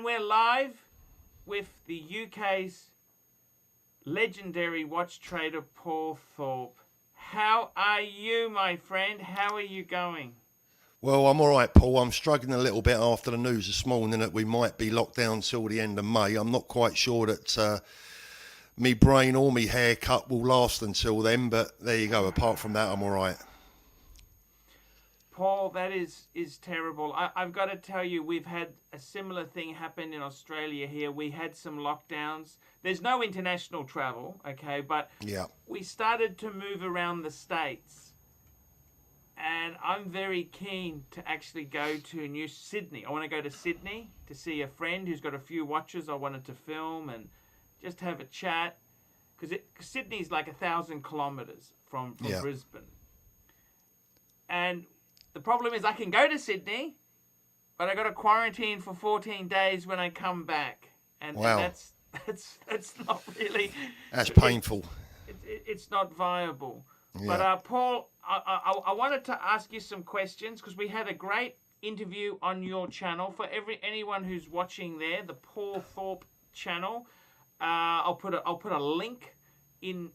And we're live with the UK's legendary watch trader, Paul Thorpe. How are you, my friend? How are you going? Well, I'm all right, Paul. I'm struggling a little bit after the news this morning that we might be locked down till the end of May. I'm not quite sure that me brain or me haircut will last until then, but there you go. Apart from that, I'm all right. Paul, that is terrible. I've got to tell you, we've had a similar thing happen in Australia here. We had some lockdowns. There's no international travel, okay, but Yeah. we started to move around the States. And I'm very keen to actually go to New Sydney. I want to go to Sydney to see a friend who's got a few watches I wanted to film and just have a chat. Because Sydney's like 1,000 kilometres from Yeah. Brisbane. And the problem is I can go to Sydney, but I got to quarantine for 14 days when I come back. And, Wow. and that's not really... That's painful. It's not viable. Yeah. But Paul, I wanted to ask you some questions because we had a great interview on your channel. For anyone who's watching there, the Paul Thorpe channel, I'll put a link in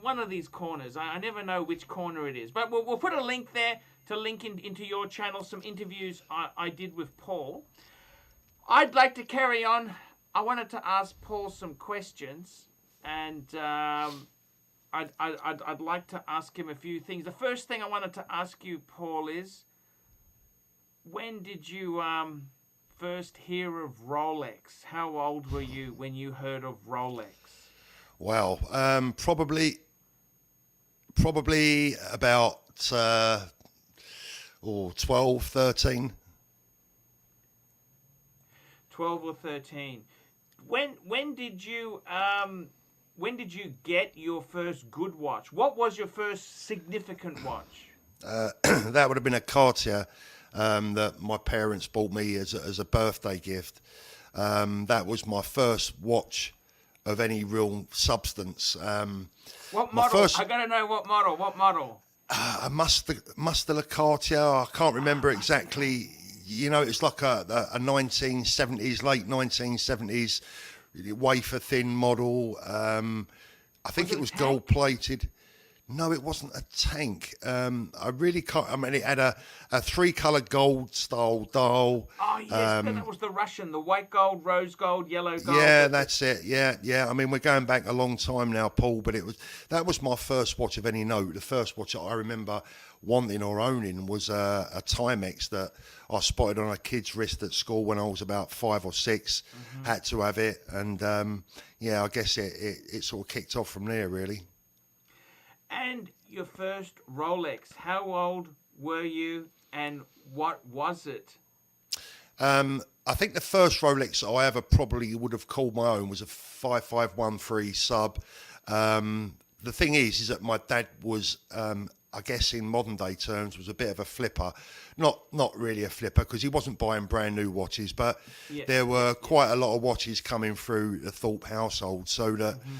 one of these corners. I never know which corner it is, but we'll put a link there to link into your channel some interviews I did with Paul. I'd like to carry on. I wanted to ask Paul some questions, and I'd like to ask him a few things. The first thing I wanted to ask you, Paul, is when did you first hear of Rolex? How old were you when you heard of Rolex? Wow. Probably about 12, 13. 12 or 13. When did you get your first good watch? What was your first significant watch? That would have been a Cartier that my parents bought me as a birthday gift. That was my first watch of any real substance. What model? I gotta know what model. What model? A Muster Cartier. I can't remember exactly. You know, it's like a 1970s, late 1970s wafer thin model. I think it was gold plated. No, it wasn't a tank. I really can't. I mean, it had a 3-color gold style dial. Oh yes, that was the Russian, the white gold, rose gold, yellow gold. Yeah, that's it. Yeah. I mean, we're going back a long time now, Paul. But that was my first watch of any note. The first watch that I remember wanting or owning was a Timex that I spotted on a kid's wrist at school when I was about 5 or 6. Mm-hmm. Had to have it, and I guess it sort of kicked off from there, really. And your first Rolex, how old were you and what was it? I think the first Rolex I ever probably would have called my own was a 5513 sub. The thing is that my dad was, I guess in modern day terms, was a bit of a flipper. Not really a flipper because he wasn't buying brand new watches, but there were quite a lot of watches coming through the Thorpe household, so that... Mm-hmm.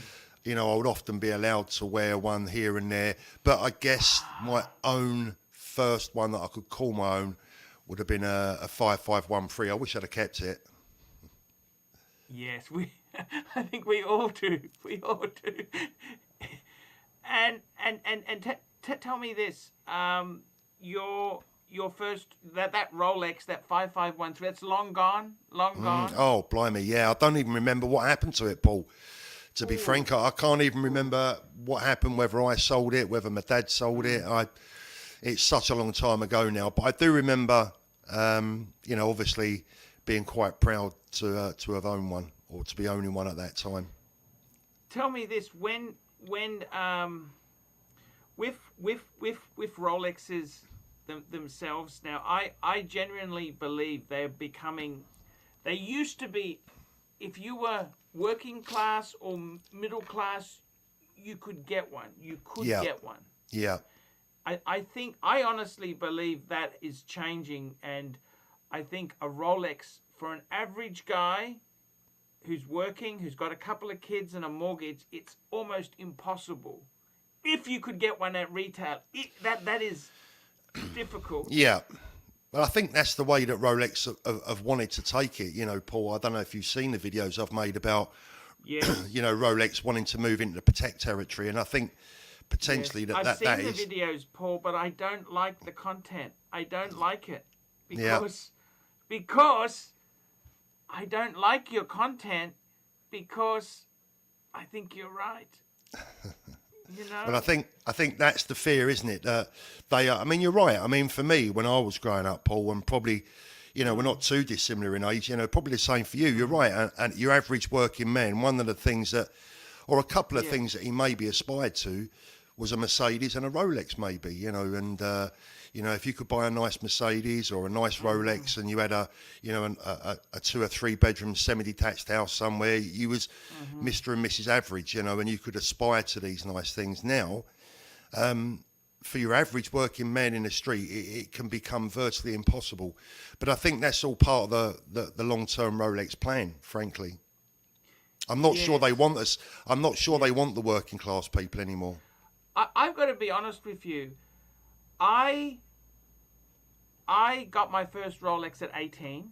You know, I would often be allowed to wear one here and there. But I guess my own first one that I could call my own would have been a 5513. I wish I'd have kept it. Yes, I think we all do. We all do. And tell me this. Your first, that Rolex, that 5513, that's long gone? Long gone? Oh, blimey, yeah. I don't even remember what happened to it, Paul. To be frank, I can't even remember what happened, whether I sold it, whether my dad sold it. It's such a long time ago now. But I do remember, obviously being quite proud to have owned one or to be owning one at that time. Tell me this, when with Rolexes themselves now, I genuinely believe they used to be, if you were working class or middle class, you could get one. Get one. Yeah. I honestly believe that is changing, and I think a Rolex for an average guy who's working, who's got a couple of kids and a mortgage, it's almost impossible. If you could get one at retail, that is difficult. Yeah. But I think that's the way that Rolex have wanted to take it. You know, Paul, I don't know if you've seen the videos I've made about, Yes. you know, Rolex wanting to move into the Patek territory. And I think potentially Yes. that I've that seen is... the videos, Paul, but I don't like the content. I don't like it Yeah. because I don't like your content because I think you're right. You know? But I think that's the fear, isn't it? That they are. I mean, you're right. I mean, for me, when I was growing up, Paul, and probably, you know, we're not too dissimilar in age. You know, probably the same for you. You're right. And your average working man, one of the things that, or a couple of things that he maybe aspired to, was a Mercedes and a Rolex, maybe. You know, and you know, if you could buy a nice Mercedes or a nice Rolex, and you had a, you know, a 2 or 3 bedroom semi-detached house somewhere, you was Mr. and Mrs. Average, you know, and you could aspire to these nice things. Now, for your average working man in the street, it can become virtually impossible. But I think that's all part of the long-term Rolex plan, frankly. I'm not sure they want us. I'm not sure they want the working class people anymore. I've got to be honest with you. I got my first Rolex at 18.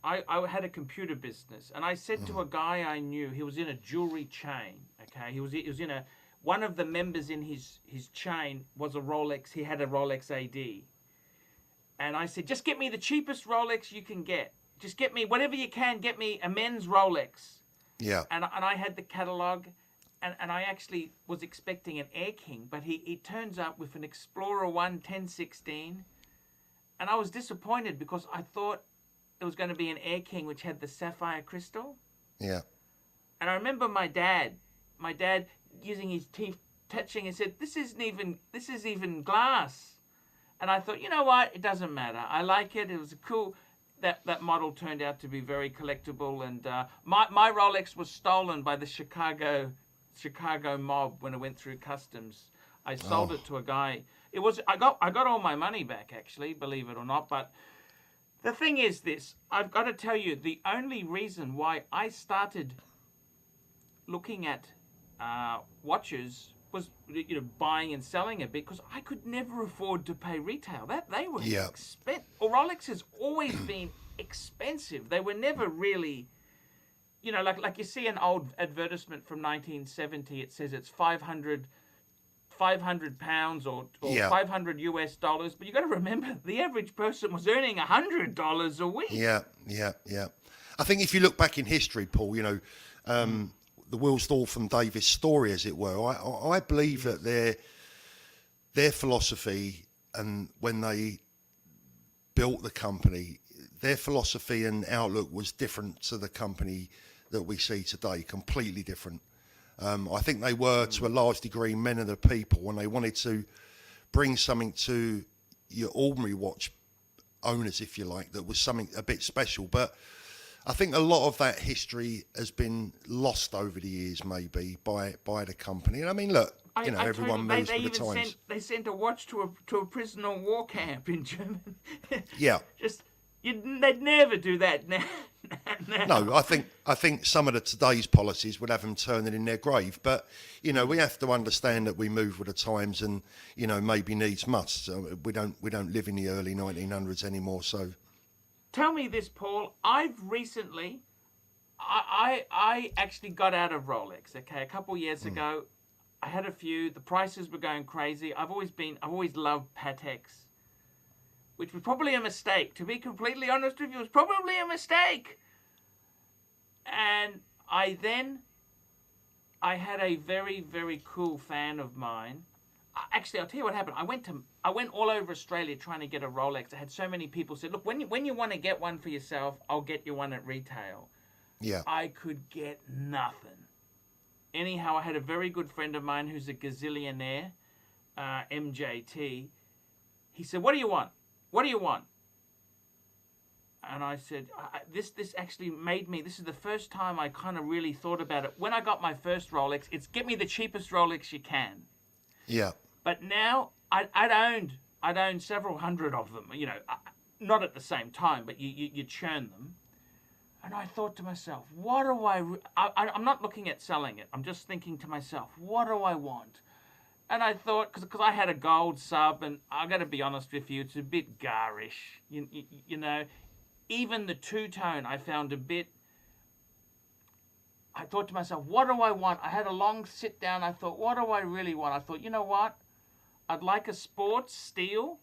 I had a computer business, and I said to a guy I knew, he was in a jewelry chain. Okay, he was in a, one of the members in his chain was a Rolex. He had a Rolex AD, and I said, just get me the cheapest Rolex you can get. Just get me whatever you can. Get me a men's Rolex. Yeah. And I had the catalog. And I actually was expecting an Air King, but he turns up with an Explorer 1 1016. And I was disappointed because I thought it was going to be an Air King which had the sapphire crystal. Yeah. And I remember my dad using his teeth, touching, and said, this is even glass. And I thought, you know what? It doesn't matter. I like it. It was a cool... That model turned out to be very collectible. And my Rolex was stolen by the Chicago mob when it went through customs. I sold it to a guy. It was I got all my money back, actually, believe it or not. But the thing is this, I've got to tell you, the only reason why I started looking at watches was, you know, buying and selling a bit, because I could never afford to pay retail. That they were expensive. Well, Rolex has always been expensive. They were never really... You know, like you see an old advertisement from 1970, it says it's 500 pounds or $500, but you got to remember the average person was earning $100 a week. Yeah. I think if you look back in history, Paul, you know, the Wills Thorpe and Davis story, as it were, I believe that their philosophy, and when they built the company, their philosophy and outlook was different to the company that we see today, completely different. I think they were, to a large degree, men of the people, and they wanted to bring something to your ordinary watch owners, if you like, that was something a bit special. But I think a lot of that history has been lost over the years, maybe, by the company. And I mean, look, you know, everyone moves with the times. They sent a watch to a prisoner of war camp in Germany. Yeah. They'd never do that now. No, I think some of today's policies would have them turning in their grave. But, you know, we have to understand that we move with the times, and, you know, maybe needs must. So we don't live in the early 1900s anymore. So tell me this, Paul. I've recently, I actually got out of Rolex. Okay, a couple of years ago, I had a few. The prices were going crazy. I've always loved Pateks, which was probably a mistake. To be completely honest with you, it was probably a mistake. And I had a very, very cool fan of mine. Actually, I'll tell you what happened. I went all over Australia trying to get a Rolex. I had so many people say, look, when you want to get one for yourself, I'll get you one at retail. Yeah. I could get nothing. Anyhow, I had a very good friend of mine who's a gazillionaire, MJT. He said, what do you want? What do you want? And I said, this actually made me, this is the first time I kind of really thought about it. When I got my first Rolex, it's get me the cheapest Rolex you can. Yeah. But now I'd owned several hundred of them, you know, not at the same time, but you churn them. And I thought to myself, what do I'm not looking at selling it. I'm just thinking to myself, what do I want? And I thought, because I had a gold sub, and I got to be honest with you, it's a bit garish. You know, even the two-tone I found a bit. I thought to myself, what do I want? I had a long sit down. I thought, what do I really want? I thought, you know what? I'd like a sports steel.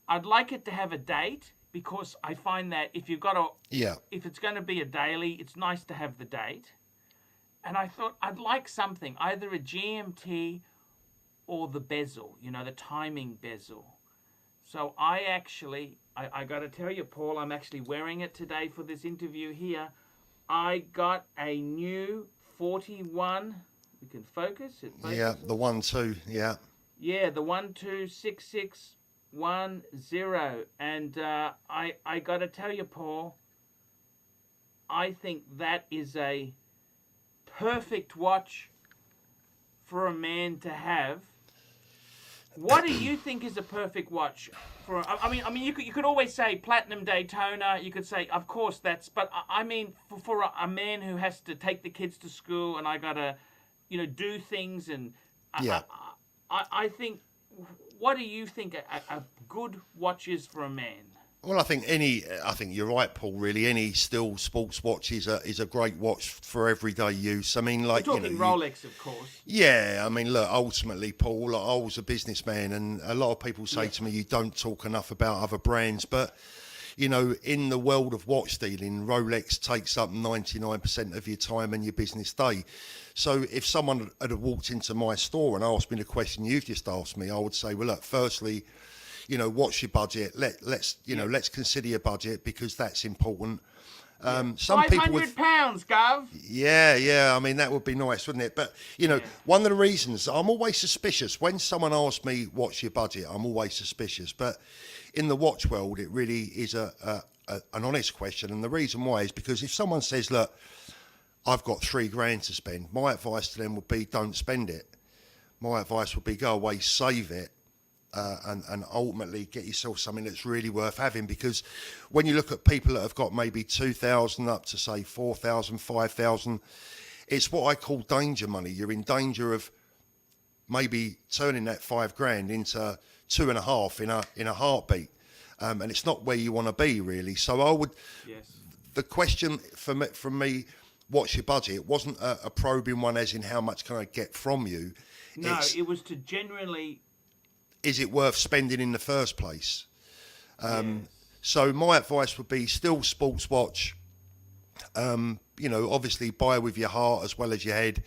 I'd like it to have a date, because I find that if you've got if it's going to be a daily, it's nice to have the date. And I thought I'd like something, either a GMT or the bezel, you know, the timing bezel. So I got to tell you, Paul, I'm actually wearing it today for this interview here. I got a new 41. We can focus it. Yeah, the 1-2. Yeah. Yeah, the 126610. And I got to tell you, Paul, I think that is a perfect watch for a man to have. What do you think is a perfect watch for? I mean, you could always say platinum Daytona. You could say, of course, that's. But I mean, for a man who has to take the kids to school, and I gotta, you know, do things, and I think. What do you think a good watch is for a man? Well, I think you're right, Paul. Really, any still sports watch is a great watch for everyday use. I mean, like, we're talking Rolex, of course. Yeah, I mean, look, ultimately, Paul, I was a businessman, and a lot of people say to me, you don't talk enough about other brands, but you know, in the world of watch dealing, Rolex takes up 99% of your time and your business day. So if someone had walked into my store and asked me the question you've just asked me, I would say, well, look, firstly, you know, what's your budget? Let's consider your budget, because that's important. Some people would £500, Gov. Yeah. I mean, that would be nice, wouldn't it? But you know, one of the reasons I'm always suspicious when someone asks me what's your budget, I'm always suspicious. But in the watch world, it really is an honest question, and the reason why is because if someone says, "Look, I've got £3,000 to spend," my advice to them would be, "Don't spend it." My advice would be, go away, save it. And ultimately get yourself something that's really worth having, because when you look at people that have got maybe 2,000 up to say 4,000, 5,000, it's what I call danger money. You're in danger of maybe turning that £5,000 into 2.5 in a heartbeat, and it's not where you want to be, really. So I would. Yes. The question from me, what's your budget? It wasn't a probing one, as in how much can I get from you. No, it was to genuinely. Is it worth spending in the first place? Yes. So my advice would be still sports watch. You know, obviously buy with your heart as well as your head.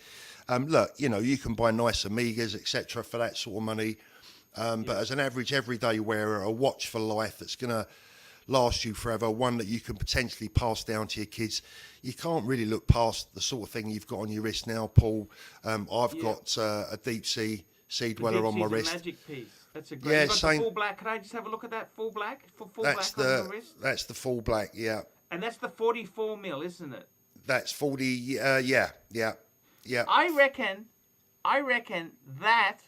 Look, you know, you can buy nice Omegas, etc. for that sort of money. But as an average everyday wearer, a watch for life that's going to last you forever, one that you can potentially pass down to your kids, you can't really look past the sort of thing you've got on your wrist now, Paul. I've got a deep sea dweller on my wrist. A magic piece. That's a great. Yeah, same. The full black. Can I just have a look at that full black? Full black on your wrist. That's the full black. Yeah. And that's the 44 mil, isn't it? That's 40. Yeah. I reckon that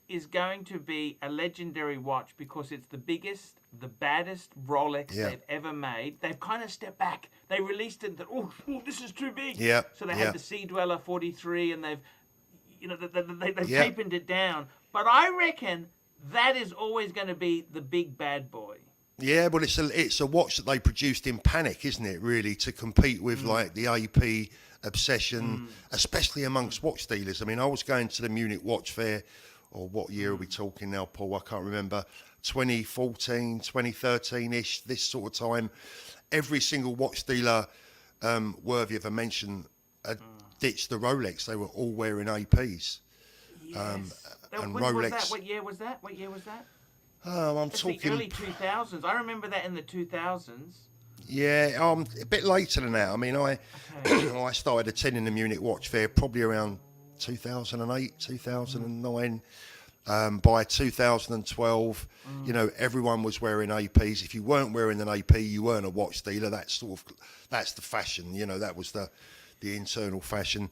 is going to be a legendary watch, because it's the biggest, the baddest Rolex they've ever made. They've kind of stepped back. They released it that this is too big. Yeah. So they had the Sea Dweller 43, and they've tapered it down. But I reckon that is always going to be the big bad boy. Yeah, but it's a watch that they produced in panic, isn't it? Really, to compete with like the AP obsession, especially amongst watch dealers. I mean, I was going to the Munich Watch Fair, or what year are we talking now, Paul? I can't remember. 2014, 2013-ish, this sort of time. Every single watch dealer worthy of a mention had ditched the Rolex. They were all wearing APs. Yes. And when Rolex. Was that? What year was that? Oh, That's talking the early 2000s. I remember that in the 2000s. Yeah, a bit later than that. I mean, I started attending the Munich Watch Fair probably around 2008, 2009. By 2012, you know, everyone was wearing APs. If you weren't wearing an AP, you weren't a watch dealer. That's the fashion. You know, that was the internal fashion.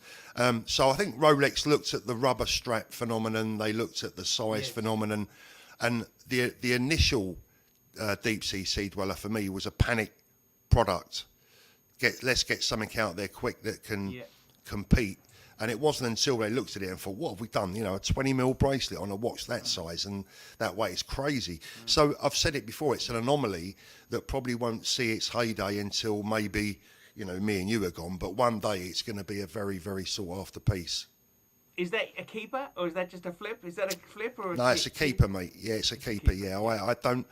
So I think Rolex looked at the rubber strap phenomenon. They looked at the size phenomenon, and the initial deep sea dweller for me was a panic product. Let's get something out there quick that can compete. And it wasn't until they looked at it and thought, what have we done? You know, a 20mm bracelet on a watch that size and that way, it's crazy. So I've said it before, it's an anomaly that probably won't see its heyday until maybe, you know, me and you are gone. But one day it's going to be a very, very sought after piece. Is that a keeper or is that just a flip? Is that a flip or No, it's a keeper, mate. Yeah, it's a keeper. Yeah, I don't.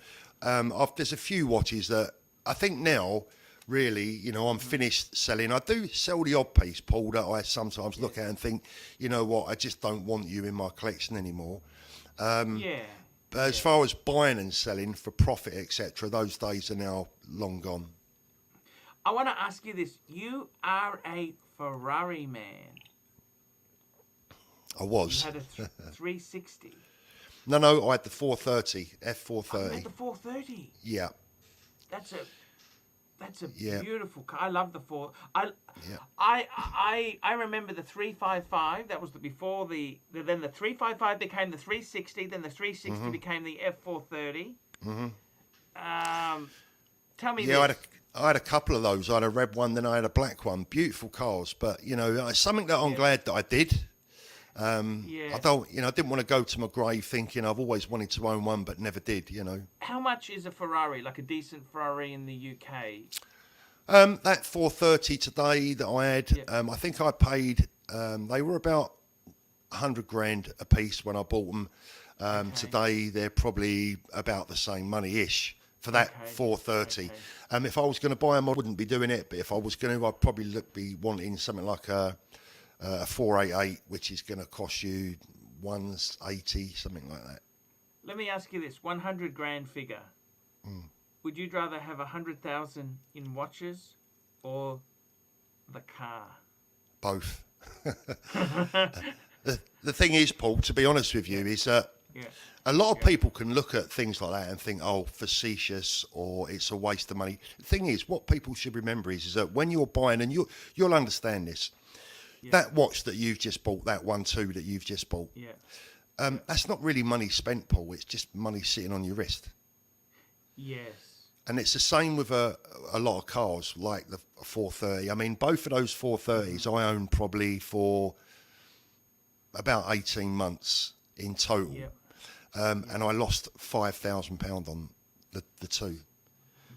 There's a few watches that I think now, really, you know, I'm finished selling. I do sell the odd piece, Paul, that I sometimes look at and think, you know what, I just don't want you in my collection anymore. Yeah. But as far as buying and selling for profit, etc., those days are now long gone. I want to ask you this. You are a Ferrari man. I was. You had a 360. No, I had the 430, F430. Oh, you had the 430. Yeah. That's a Yeah. beautiful car. I love the I remember the 355. That was before then the 355 became the 360. Then the 360 became the F430. Tell me. Yeah, this. I had a couple of those. I had a red one, then I had a black one. Beautiful cars, but you know, it's something that I'm glad that I did. I didn't want to go to my grave thinking I've always wanted to own one, but never did. You know. How much is a Ferrari, like a decent Ferrari in the UK? That 430 today that I had, I think I paid. They were about 100 grand a piece when I bought them. Today they're probably about the same money-ish for that 430. If I was going to buy them, I wouldn't be doing it. But if I was going to, I'd probably be wanting something like a 488, which is going to cost you 180, something like that. Let me ask you this: 100 grand figure. Would you rather have 100,000 in watches or the car? Both. The thing is, Paul, to be honest with you, is that a lot of people can look at things like that and think, oh, facetious, or it's a waste of money. The thing is, what people should remember is that when you're buying, and you'll understand this, that watch that you've just bought, that 1-2 that you've just bought, that's not really money spent, Paul. It's just money sitting on your wrist. Yes. And it's the same with a lot of cars, like the 430. I mean, both of those 430s I owned probably for about 18 months in total. And I lost £5,000 on the two.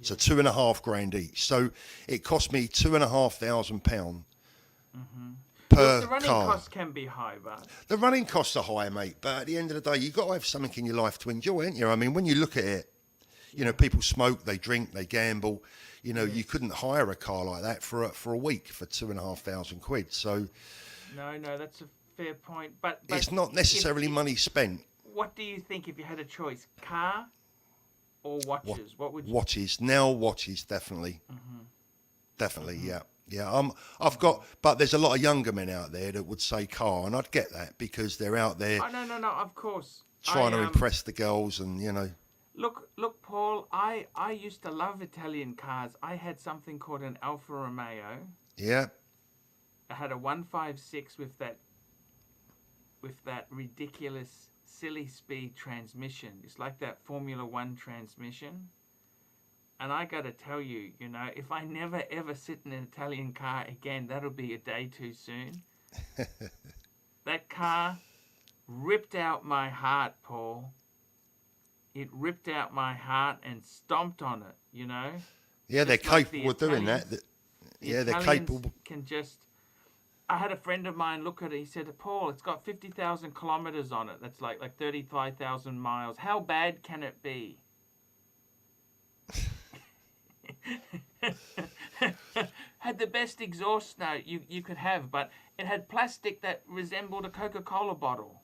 So £2.5 grand each. So it cost me £2,500 per the running car. costs can be high, but The running costs are high, mate. But at the end of the day, you've got to have something in your life to enjoy, ain't you? I mean, when you look at it, you know, people smoke, they drink, they gamble. You know, you couldn't hire a car like that for a week for £2,500. So no, that's a fair point. But it's not necessarily money spent. What do you think if you had a choice, car or watches? What would you? Watches, definitely, definitely, yeah. I've got, but there's a lot of younger men out there that would say car, and I'd get that because they're out there. Oh, no, of course. Trying to impress the girls, and you know. Look, Paul. I used to love Italian cars. I had something called an Alfa Romeo. Yeah. I had a 156 with that ridiculous silly speed transmission. It's like that Formula One transmission. And I got to tell you, you know, if I never ever sit in an Italian car again, that'll be a day too soon. That car ripped out my heart, Paul. It ripped out my heart and stomped on it, you know. Yeah, they're capable of doing that. Yeah, they're capable. I had a friend of mine look at it. He said, Paul, it's got 50,000 kilometers on it. That's like 35,000 miles. How bad can it be? Had the best exhaust note you could have, but it had plastic that resembled a Coca-Cola bottle.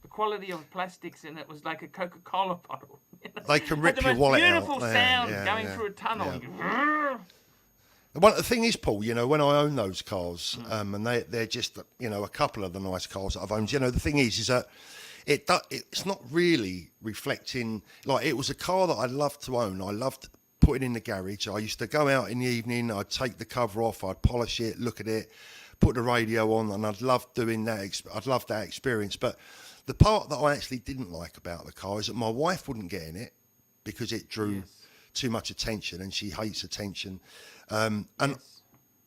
The quality of plastics in it was like a Coca-Cola bottle. You know? They can rip your wallet out. Beautiful sound going through a tunnel. Yeah. The thing is, Paul, you know, when I own those cars, and they're just, you know, a couple of the nice cars that I've owned, you know, the thing is that it's not really reflecting, like, it was a car that I loved to own. I loved putting in the garage. I used to go out in the evening, I'd take the cover off, I'd polish it, look at it, put the radio on, and I'd love doing that. I'd love that experience. But the part that I actually didn't like about the car is that my wife wouldn't get in it because it drew too much attention, and she hates attention. I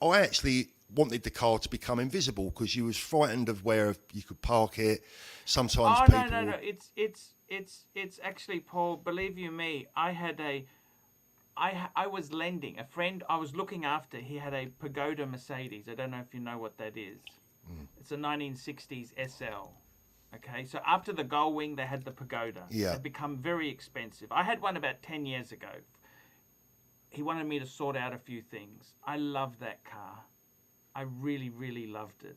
actually wanted the car to become invisible because you was frightened of where you could park it. Sometimes Oh, people... no. It's actually, Paul, believe you me, I was lending a friend I was looking after. He had a Pagoda Mercedes. I don't know if you know what that is. It's a 1960s SL. Okay, so after the Gullwing, they had the Pagoda. Yeah. It had become very expensive. I had one about 10 years ago. He wanted me to sort out a few things. I loved that car. I really, really loved it.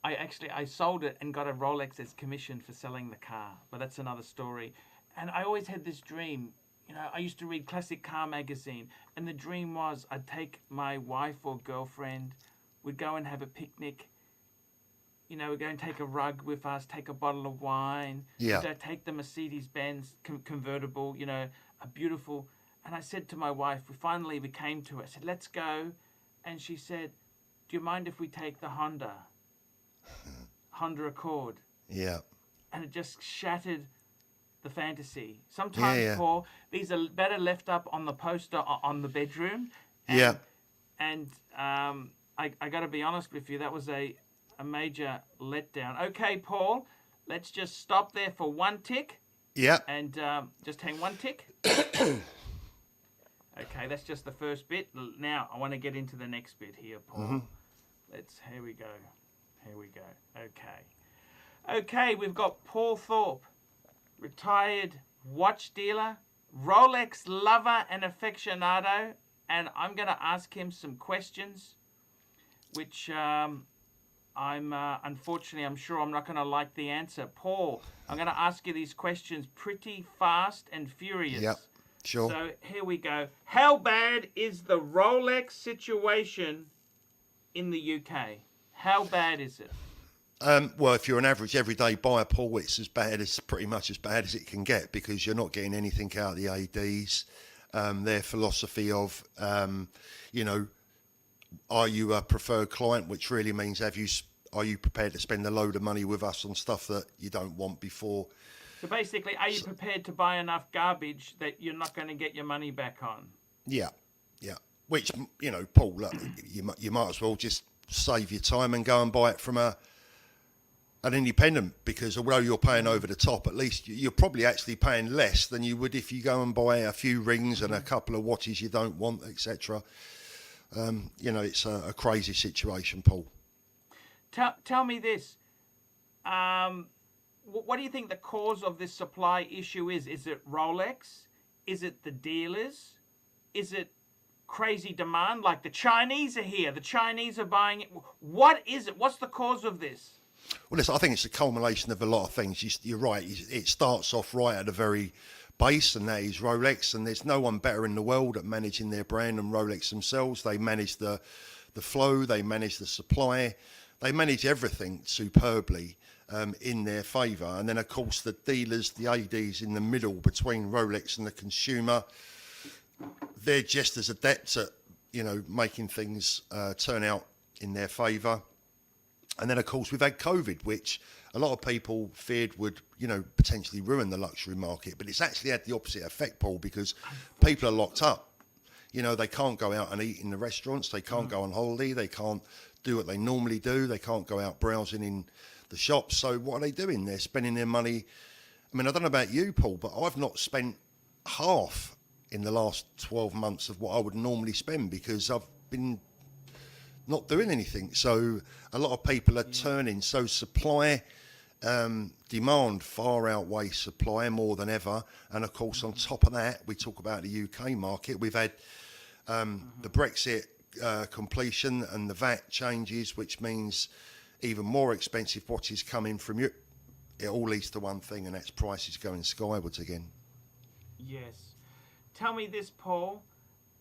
I sold it and got a Rolex as commission for selling the car, but that's another story. And I always had this dream. You know, I used to read Classic Car Magazine, and the dream was I'd take my wife or girlfriend, we'd go and have a picnic. You know, we'd go and take a rug with us, take a bottle of wine. Yeah. We'd take the Mercedes-Benz convertible, you know, a beautiful... And I said to my wife, we came to it. I said, let's go. And she said, do you mind if we take the Honda Accord? Yeah. And it just shattered the fantasy. Sometimes, Paul, these are better left up on the poster on the bedroom. And, And I got to be honest with you, that was a major letdown. Okay, Paul, let's just stop there for one tick. Yeah. And just hang one tick. Okay, that's just the first bit. Now, I want to get into the next bit here, Paul. Here we go. Okay, we've got Paul Thorpe, retired watch dealer, Rolex lover and aficionado, and I'm going to ask him some questions, which unfortunately, I'm sure I'm not going to like the answer. Paul, I'm going to ask you these questions pretty fast and furious. Yep. Sure. So here we go. How bad is the Rolex situation in the UK? How bad is it? Well, if you're an average everyday buyer, Paul, it's pretty much as bad as it can get because you're not getting anything out of the ADs. Their philosophy of, you know, are you a preferred client, which really means are you prepared to spend a load of money with us on stuff that you don't want before? So basically, are you prepared to buy enough garbage that you're not going to get your money back on? Yeah. Which, you know, Paul, look, you might as well just save your time and go and buy it from an independent, because although you're paying over the top, at least you're probably actually paying less than you would if you go and buy a few rings and a couple of watches you don't want, etc. You know, it's a crazy situation, Paul. Tell me this. What do you think the cause of this supply issue is? Is it Rolex? Is it the dealers? Is it crazy demand? Like the Chinese are here. The Chinese are buying it. What is it? What's the cause of this? Well, listen, I think it's a culmination of a lot of things. You're right. It starts off right at the very base, and that is Rolex. And there's no one better in the world at managing their brand than Rolex themselves. They manage the flow. They manage the supply. They manage everything superbly in their favour. And then, of course, the dealers, the ADs in the middle between Rolex and the consumer, they're just as adept at, you know, making things turn out in their favour. And then, of course, we've had COVID, which a lot of people feared would, you know, potentially ruin the luxury market. But it's actually had the opposite effect, Paul, because people are locked up. You know, they can't go out and eat in the restaurants. They can't go on holiday. They can't do what they normally do. They can't go out browsing in the shops. So what are they doing? They're spending their money. I mean, I don't know about you, Paul, but I've not spent half in the last 12 months of what I would normally spend because I've been not doing anything. So a lot of people are turning. So supply, demand far outweighs supply more than ever. And of course, on top of that, we talk about the UK market. We've had the Brexit completion and the VAT changes, which means even more expensive watches coming from Europe. It all leads to one thing, and that's prices going skywards again. Yes. Tell me this, Paul.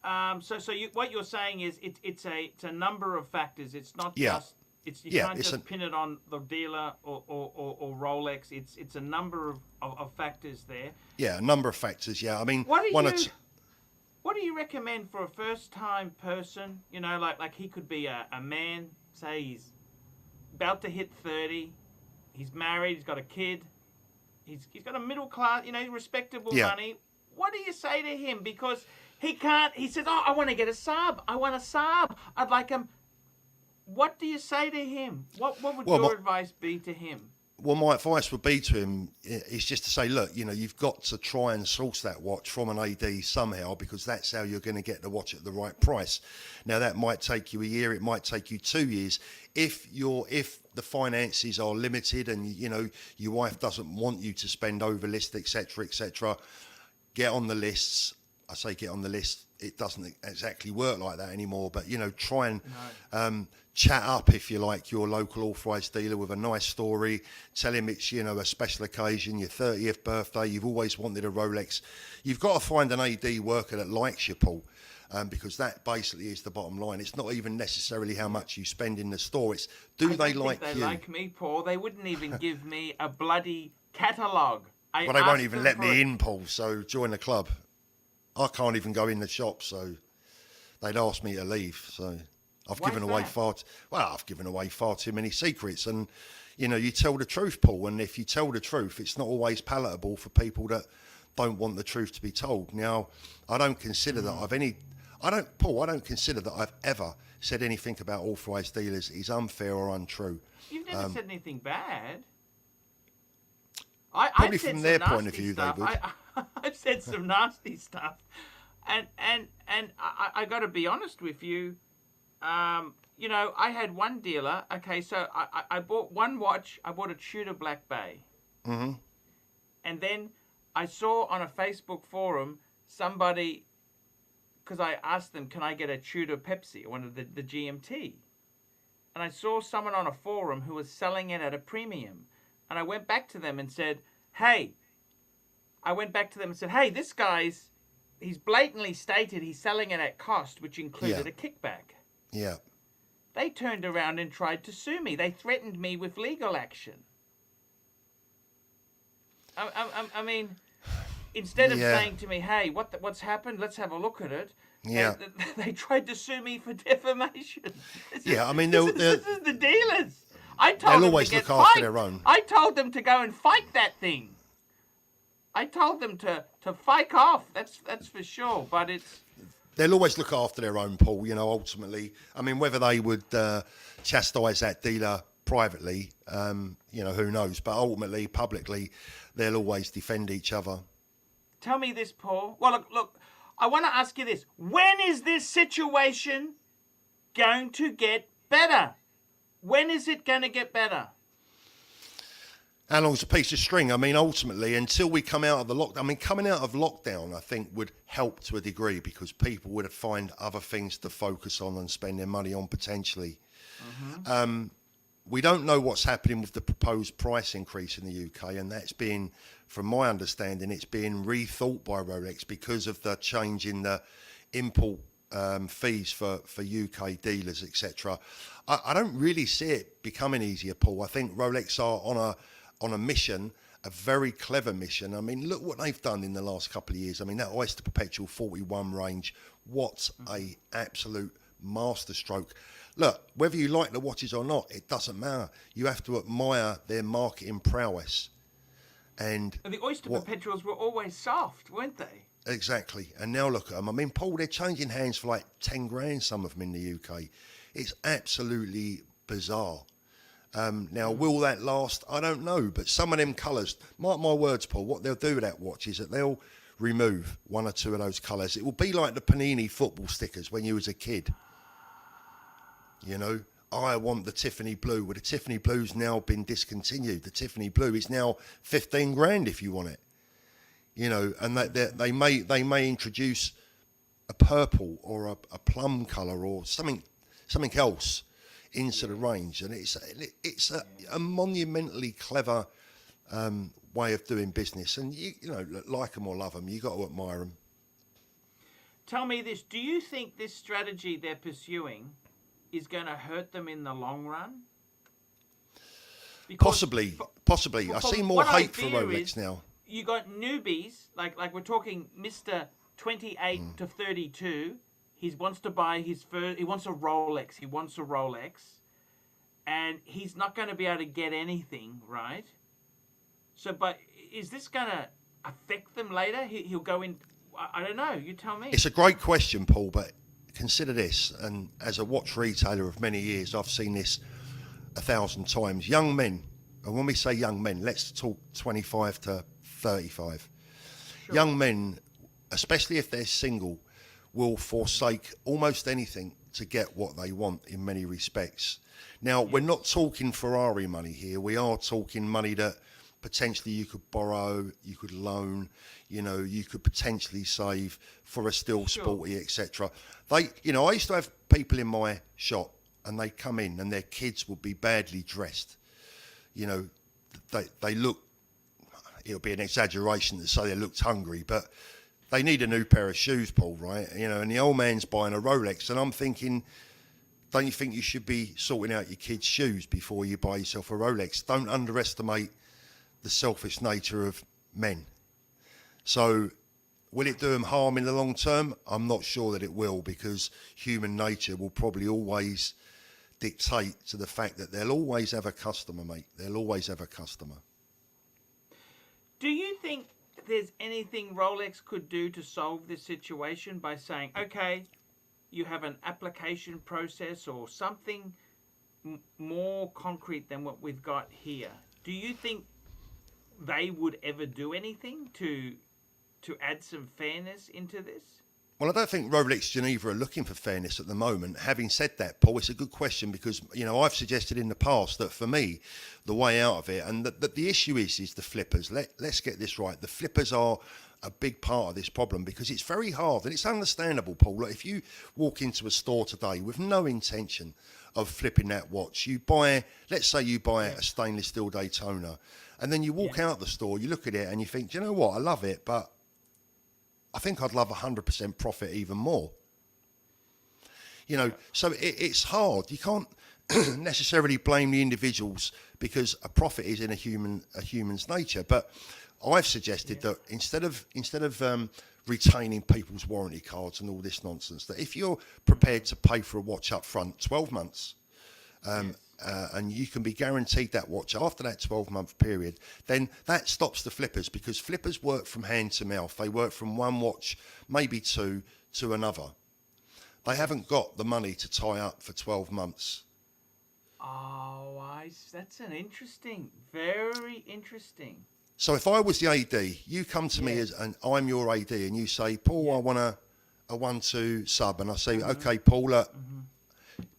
What you're saying is it's a number of factors. It's not just you can't just pin it on the dealer or Rolex. It's a number of factors there. Yeah, a number of factors. Yeah, I mean, what do you recommend for a first-time person? You know, like he could be a man. Say he's about to hit 30. He's married. He's got a kid. He's got a middle class. You know, respectable money. What do you say to him? Because he can't. He says, "Oh, I want to get a Saab. I want a Saab. I'd like a What do you say to him? What would Well, your advice be to him? Well, my advice would be to him is just to say, look, you've got to try and source that watch from an AD somehow, because that's how you're going to get the watch at the right price. Now, that might take you a year, it might take you 2 years. If the finances are limited and your wife doesn't want you to spend over list, etc., get on the lists. I say get on the list. It doesn't exactly work like that anymore, but try and chat up, if you like, your local authorised dealer with a nice story. Tell him it's a special occasion, your 30th birthday. You've always wanted a Rolex. You've got to find an AD worker that likes you, Paul, because that basically is the bottom line. It's not even necessarily how much you spend in the store. It's I they don't like think they you. like me, Paul. They wouldn't even give me a bloody catalogue. Well, they won't even let me in, Paul. So join the club. I can't even go in the shop, so they'd ask me to leave. So I've given away far too many secrets. And you tell the truth, Paul. And if you tell the truth, it's not always palatable for people that don't want the truth to be told. Now, I don't consider that I don't consider that I've ever said anything about authorised dealers is unfair or untrue. You've never said anything bad. Probably from their point of view, they would. I've said some nasty stuff, and I got to be honest with you. I had one dealer. Okay, so I bought one watch. I bought a Tudor Black Bay, and then I saw on a Facebook forum somebody, because I asked them, can I get a Tudor Pepsi, one of the GMT, and I saw someone on a forum who was selling it at a premium. And I went back to them and said, hey, this guy's, he's blatantly stated he's selling it at cost, which included a kickback. Yeah. They turned around and tried to sue me. They threatened me with legal action. I mean, instead of saying to me, hey, what's happened? Let's have a look at it. Yeah. They tried to sue me for defamation. I mean, this is the dealers. I told they'll them always to get look after fight. their own. I told them to go and fight that thing. I told them to fike off. That's for sure. But they'll always look after their own, Paul. Ultimately, I mean, whether they would chastise that dealer privately, who knows? But ultimately, publicly, they'll always defend each other. Tell me this, Paul. Well, look. I want to ask you this: when is this situation going to get better? When is it going to get better? How long's a piece of string? I mean, ultimately, until we come out of the lockdown. I mean, coming out of lockdown, I think, would help to a degree, because people would find other things to focus on and spend their money on potentially. We don't know what's happening with the proposed price increase in the UK, and that's been, from my understanding, it's being rethought by Rolex because of the change in the import fees for UK dealers, etc. I don't really see it becoming easier, Paul. I think Rolex are on a mission, a very clever mission. I mean, look what they've done in the last couple of years. I mean, that Oyster Perpetual 41 range, what a absolute masterstroke. Look, whether you like the watches or not, it doesn't matter. You have to admire their marketing prowess. And the Oyster Perpetuals were always soft, weren't they? Exactly. And now look at them. I mean, Paul, they're changing hands for like 10 grand, some of them in the UK. It's absolutely bizarre. Now, will that last? I don't know. But some of them colours, mark my words, Paul, what they'll do with that watch is that they'll remove one or two of those colours. It will be like the Panini football stickers when you was a kid. I want the Tiffany blue. Well, the Tiffany blue's now been discontinued. The Tiffany blue is now 15 grand if you want it. And they may introduce a purple or a plum colour or something else into the range, and it's a monumentally clever way of doing business. And like them or love them, you got to admire them. Tell me this: do you think this strategy they're pursuing is going to hurt them in the long run? Because possibly. I see more hate for Rolex now. You got newbies, like we're talking Mr. 28 to 32. He wants to buy he wants a Rolex, and he's not going to be able to get anything, right? So, but is this going to affect them later? He'll go in, I don't know, you tell me. It's a great question, Paul, but consider this, and as a watch retailer of many years, I've seen this 1,000 times. Young men, and when we say young men, let's talk 25 to 35. Sure. Young men, especially if they're single, will forsake almost anything to get what they want in many respects. Now, we're not talking Ferrari money here. We are talking money that potentially you could borrow, you could loan, you know, you could potentially save for a still sporty, etc. They, you know, I used to have people in my shop and they come in and their kids would be badly dressed. You know, they look, it'll be an exaggeration to say they looked hungry, but they need a new pair of shoes, Paul, right? You know, and the old man's buying a Rolex, and I'm thinking, don't you think you should be sorting out your kids' shoes before you buy yourself a Rolex? Don't underestimate the selfish nature of men. So, will it do them harm in the long term? I'm not sure that it will, because human nature will probably always dictate to the fact that they'll always have a customer, mate. They'll always have a customer. Do you think there's anything Rolex could do to solve this situation by saying, okay, you have an application process or something more concrete than what we've got here? Do you think they would ever do anything to add some fairness into this? Well, I don't think Rolex Geneva are looking for fairness at the moment. Having said that, Paul, it's a good question, because, you know, I've suggested in the past that for me, the way out of it, and the issue is the flippers. Let's get this right. The flippers are a big part of this problem, because it's very hard, and it's understandable, Paul. Like, if you walk into a store today with no intention of flipping that watch, you buy, let's say you buy a stainless steel Daytona, and then you walk out the store, you look at it and you think, do you know what, I love it, but I think I'd love 100% profit even more. You know, so it's hard. You can't necessarily blame the individuals, because a profit is in a human's nature. But I've suggested that instead of retaining people's warranty cards and all this nonsense, that if you're prepared to pay for a watch up front, 12 months, and you can be guaranteed that watch after that 12-month period, then that stops the flippers, because flippers work from hand to mouth. They work from one watch, maybe two, to another. They haven't got the money to tie up for 12 months. Oh, that's an interesting, very interesting. So if I was the AD, you come to me and I'm your AD, and you say, Paul, I want a 1-2 sub, and I say, okay, Paul,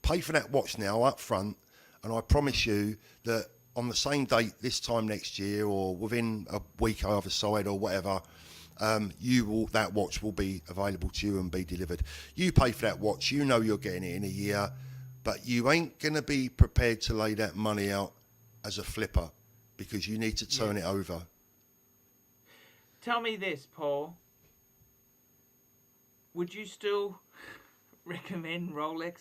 pay for that watch now up front, and I promise you that on the same date this time next year, or within a week either side or whatever, that watch will be available to you and be delivered. You pay for that watch, you know you're getting it in a year, but you ain't going to be prepared to lay that money out as a flipper, because you need to turn it over. Tell me this, Paul. Would you still recommend Rolex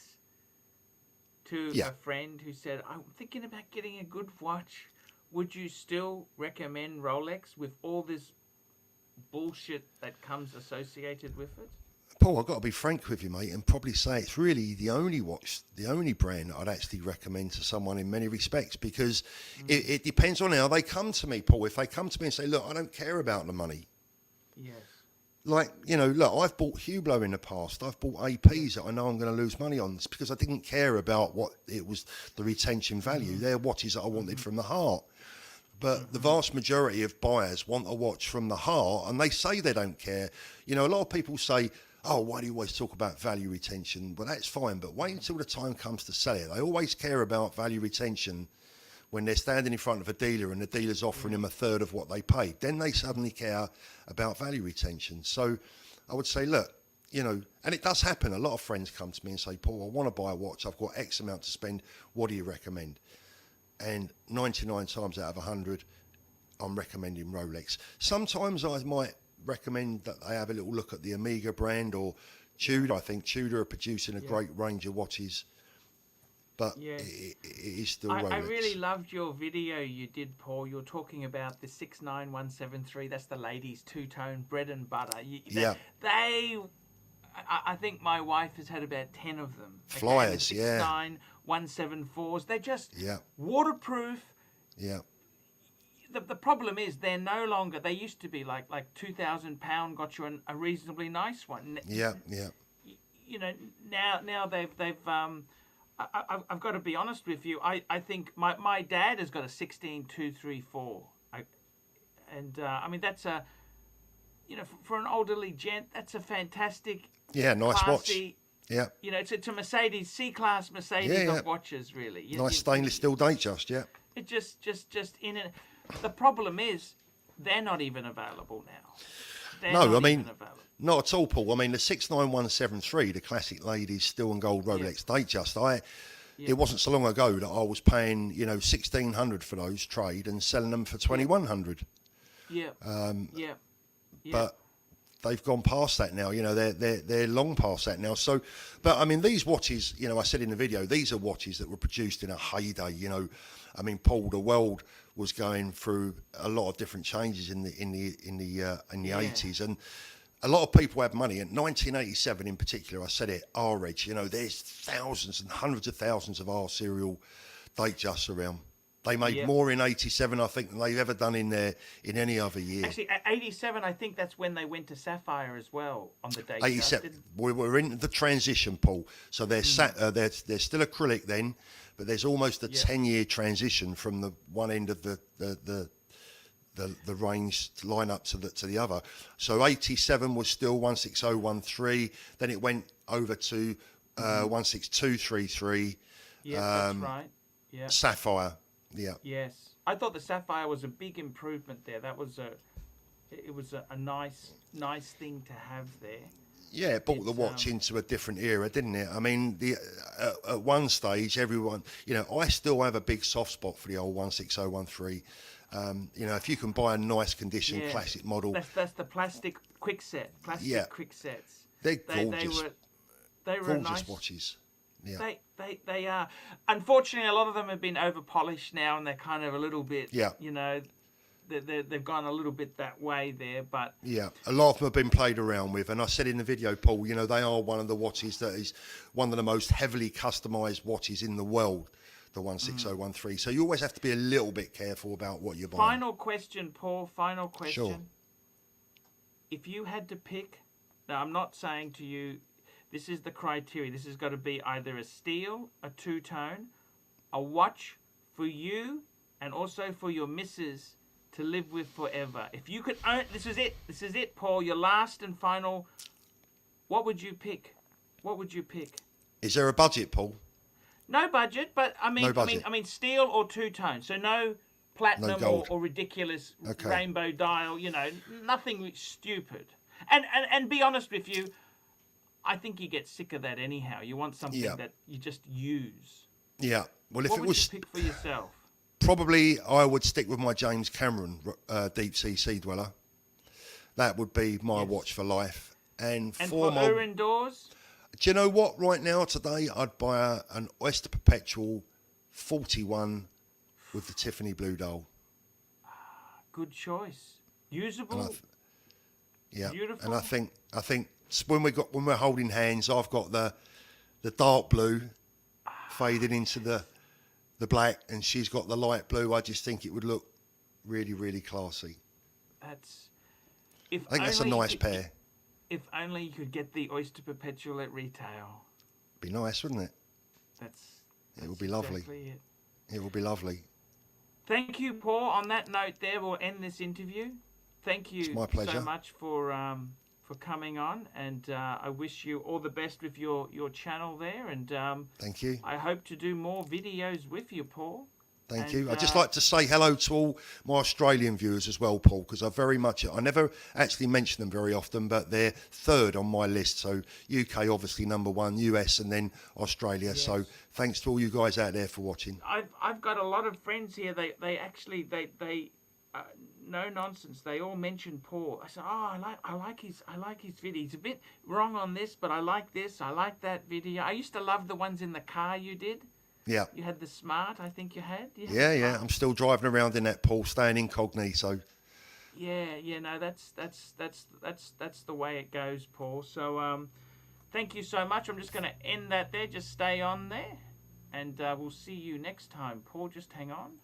to a friend who said, I'm thinking about getting a good watch? Would you still recommend Rolex with all this bullshit that comes associated with it? Paul, I've got to be frank with you, mate, and probably say it's really the only watch, the only brand that I'd actually recommend to someone in many respects, because it depends on how they come to me, Paul. If they come to me and say, look, I don't care about the money. Yes. Like, you know, look, I've bought Hublot in the past. I've bought APs that I know I'm going to lose money on. It's because I didn't care about what it was, the retention value. They're watches that I wanted from the heart. But the vast majority of buyers want a watch from the heart, and they say they don't care. You know, a lot of people say, oh, why do you always talk about value retention? Well, that's fine, but wait until the time comes to sell it. They always care about value retention when they're standing in front of a dealer and the dealer's offering them a third of what they paid. Then they suddenly care about value retention. So I would say, look, you know, and it does happen. A lot of friends come to me and say, Paul, I want to buy a watch. I've got X amount to spend. What do you recommend? And 99 times out of 100, I'm recommending Rolex. Sometimes I might recommend that they have a little look at the Omega brand or Tudor. I think Tudor are producing a great range of watches, but it is still Rolex. I really loved your video you did, Paul. You're talking about the 69173. That's the ladies' two-tone bread and butter. I think my wife has had about 10 of them. Flyers, okay? 69174s. They're just waterproof. Yeah. The problem is they're no longer. They used to be like £2,000 got you a reasonably nice one. Yeah. you know, now I've got to be honest with you. I think my dad has got a 16234. And I mean, that's a, you know, for an elderly gent, that's a fantastic, Yeah, nice classy, watch. Yeah. you know, it's a Mercedes, C-class Mercedes of watches, really. Nice stainless steel date just, yeah. It just in it. The problem is, they're not even available now. No, I mean, not at all, Paul. I mean, the 69173, the classic ladies steel and gold Rolex date just, it wasn't so long ago that I was paying, you know, 1,600 for those trade and selling them for 2,100. Yeah. But they've gone past that now. You know, they're long past that now. So, but I mean, these watches, you know, I said in the video, these are watches that were produced in a heyday. You know, I mean, Paul, the world was going through a lot of different changes in the 80s, and a lot of people had money. In 1987, in particular, I said it, R-Reg. You know, there's thousands and hundreds of thousands of R serial date justs around. They made more in 87, I think, than they've ever done in any other year. Actually, 87, I think that's when they went to Sapphire as well on the date. 87. We're in the transition, Paul. So they're they're still acrylic then, but there's almost a 10-year transition from the one end of the range line up to the other. So 87 was still 16013. Then it went over to 16233. Yeah, that's right. Yeah. Sapphire. Yeah. Yes, I thought the Sapphire was a big improvement there. That was a nice thing to have there. Yeah, it brought the watch into a different era, didn't it? I mean, at one stage, everyone, you know, I still have a big soft spot for the old 16013. You know, if you can buy a nice condition classic model, that's the plastic quick set, quick sets. They're gorgeous. They were gorgeous nice watches. Yeah. They are. Unfortunately, a lot of them have been over polished now, and they're kind of a little bit. Yeah. You know, they've gone a little bit that way there, but. Yeah, a lot of them have been played around with, and I said in the video, Paul, you know, they are one of the watches that is one of the most heavily customised watches in the world, the 16013. So you always have to be a little bit careful about what you're buying. Final question, Paul. Final question. Sure. If you had to pick, now I'm not saying to you, this is the criteria. This has got to be either a steel, a two-tone, a watch for you and also for your missus to live with forever. If you could own, this is it, Paul, your last and final, what would you pick? What would you pick? Is there a budget, Paul? No budget, but I mean, no budget. I mean steel or two-tone. So no platinum or ridiculous rainbow dial, you know, nothing stupid. And be honest with you, I think you get sick of that anyhow. You want something that you just use. Yeah. Well, if what it would was you pick for yourself? Probably I would stick with my James Cameron Deep Sea Sea Dweller. That would be my watch for life. And for my Urin doors? Do you know what? Right now, today, I'd buy an Oyster Perpetual 41 with the Tiffany blue dial. Good choice. Usable. Beautiful. And I think when we're holding hands, I've got the dark blue fading into the black, and she's got the light blue. I just think it would look really, really classy. I think that's a nice pair. If only you could get the Oyster Perpetual at retail. Be nice, wouldn't it? It would be lovely. It would be lovely. Thank you, Paul. On that note there, we'll end this interview. Thank you my pleasure. So much for coming on, and I wish you all the best with your channel there, and thank you. I hope to do more videos with you, Paul. Thank you. I'd just like to say hello to all my Australian viewers as well, Paul, because I never actually mention them very often, but they're third on my list. So UK obviously number one, US, and then Australia. Yes. So thanks to all you guys out there for watching. I've got a lot of friends here. They actually no nonsense. They all mention Paul. I said, I like his video. He's a bit wrong on this, but I like this. I like that video. I used to love the ones in the car you did. Yeah. You had the Smart, I think you had. Yeah. I'm still driving around in that, Paul, staying incognito. Yeah. No, that's the way it goes, Paul. So, thank you so much. I'm just going to end that there. Just stay on there, and we'll see you next time. Paul, just hang on.